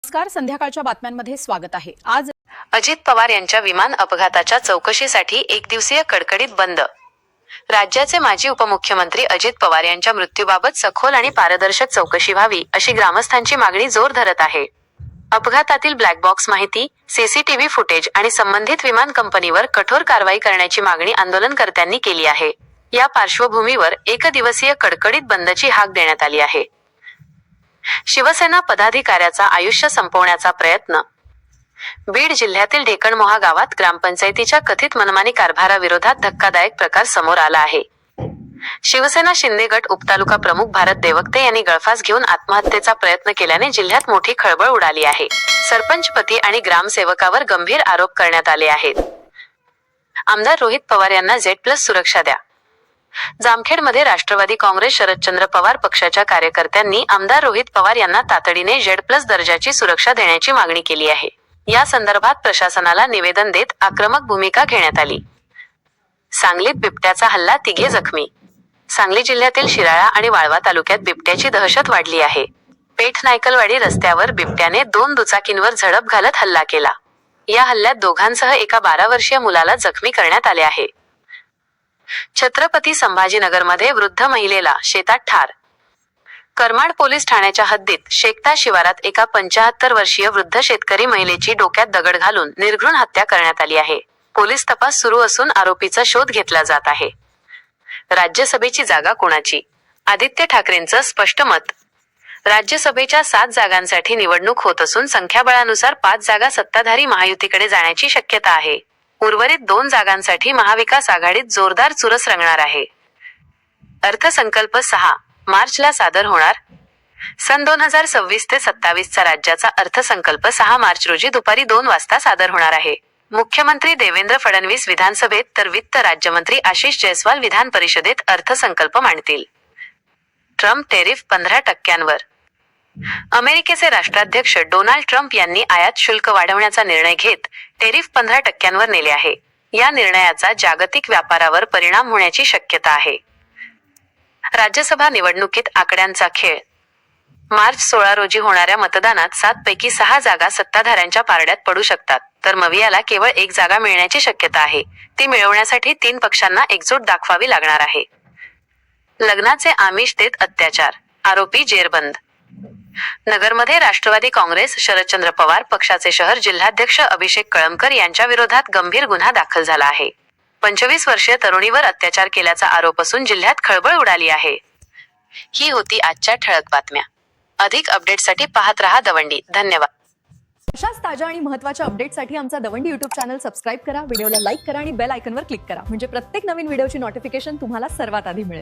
नमस्कार, संध्याकाळच्या बातम्यांमध्ये स्वागत आहे। आज अजित पवार यांच्या विमान अपघाताच्या चौकशीसाठी एक दिवसीय कडकडीत बंद। राज्याचे माजी उपमुख्यमंत्री अजित पवार यांच्या मृत्यूबाबत सखोल आणि पारदर्शक चौकशी व्हावी अशी ग्रामस्थांची मागणी जोर धरत आहे। अपघातातील ब्लॅक बॉक्स माहिती, सीसीटीव्ही फुटेज आणि संबंधित विमान कंपनीवर कठोर कारवाई करण्याची मागणी आंदोलनकर्त्यांनी केली आहे। या पार्श्वभूमीवर एकदिवसीय कडकडीत बंदची हाक देण्यात आली आहे। शिवसेना पदाधिकाऱ्याचा आयुष्य संपवण्याचा प्रयत्न। बीड जिल्ह्यातील ढेकणमोहा गावात ग्रामपंचायतीच्या कथित मनमानी कारभाराविरोधात धक्कादायक प्रकार समोर आला आहे। शिवसेना शिंदे गट उपतालुका प्रमुख भारत देवक्ते यांनी गळफास घेऊन आत्महत्येचा प्रयत्न केल्याने जिल्ह्यात मोठी खळबळ उडाली आहे। सरपंचपती आणि ग्रामसेवकावर गंभीर आरोप करण्यात आले आहेत। आमदार रोहित पवार यांना Z+ सुरक्षा द्या। जामखेडमध्ये राष्ट्रवादी काँग्रेस शरदचंद्र पवार पक्षाच्या कार्यकर्त्यांनी आमदार रोहित पवार यांना तातडीने Z+ दर्जाची सुरक्षा देण्याची मागणी केली आहे। या संदर्भात प्रशासनाला निवेदन देत आक्रमक भूमिका घेण्यात आली। सांगलीत बिबट्याचा हल्ला, तिघे जखमी। सांगली जिल्ह्यातील शिराळा आणि वाळवा तालुक्यात बिबट्याची दहशत वाढली आहे। पेठ नायकलवाडी रस्त्यावर बिबट्याने 2 दुचाकींवर झडप घालत हल्ला केला। या हल्ल्यात दोघांसह एका 12 वर्षीय मुलाला जखमी करण्यात आले आहे। छत्रपती संभाजीनगरमध्ये वृद्ध महिलेला शेतात ठार। करमाड पोलीस ठाण्याच्या हद्दीत शेकता शिवारात एका 75 वर्षीय वृद्ध शेतकरी महिलेची डोक्यात दगड घालून निर्घृण हत्या करण्यात आली आहे। पोलीस तपास सुरू असून आरोपीचा शोध घेतला जात आहे। राज्यसभेची जागा कोणाची? आदित्य ठाकरेंचं स्पष्ट मत। राज्यसभेच्या 7 जागांसाठी निवडणूक होत असून संख्याबळानुसार 5 जागा सत्ताधारी महायुतीकडे जाण्याची शक्यता आहे। उर्वरित 2 जागांसाठी महाविकास आघाडीत जोरदार चुरस रंगणार आहे। अर्थसंकल्प 6 मार्चला सादर होणार। सन 2026 ते 27 चा राज्याचा अर्थसंकल्प 6 मार्च रोजी दुपारी 2 वाजता सादर होणार आहे। मुख्यमंत्री देवेंद्र फडणवीस विधानसभेत तर वित्त राज्यमंत्री आशिष जयस्वाल विधान परिषदेत अर्थसंकल्प मांडतील। ट्रम्प टेरिफ 15%वर। अमेरिकेचे राष्ट्राध्यक्ष डोनाल्ड ट्रम्प यांनी आयात शुल्क वाढवण्याचा निर्णय घेत टेरिफ 15%वर नेले आहे। या निर्णयाचा जागतिक व्यापारावर परिणाम होण्याची शक्यता आहे। राज्यसभा निवडणुकीत आकड्यांचा खेळ। मार्च 16 रोजी होणाऱ्या मतदानात 7 पैकी 6 जागा सत्ताधाऱ्यांच्या पारड्यात पडू शकतात, तर मवियाला केवळ 1 जागा मिळण्याची शक्यता आहे। ती मिळवण्यासाठी 3 पक्षांना एकजूट दाखवावी लागणार आहे। लग्नाचे आमिष देत अत्याचार, आरोपी जेरबंद। नगरमध्ये राष्ट्रवादी काँग्रेस शरदचंद्र पवार पक्षाचे शहर जिल्हाध्यक्ष अभिषेक कळमकर यांच्या विरोधात गंभीर गुन्हा दाखल झाला आहे। 25 वर्षीय तरुणीवर अत्याचार केल्याचा आरोप असून जिल्ह्यात खळबळ उडाली आहे। ही होती आजच्या ठळक बातम्या। अधिक अपडेटसाठी पाहत रहा दवंडी। धन्यवाद। अशाच ताज्या आणि महत्त्वाच्या अपडेटसाठी आमचा दवंडी YouTube चॅनल सबस्क्राइब करा, व्हिडिओला लाईक करा आणि बेल आयकॉनवर क्लिक करा, म्हणजे प्रत्येक नवीन व्हिडिओची नोटिफिकेशन तुम्हाला सर्वात आधी मिळेल।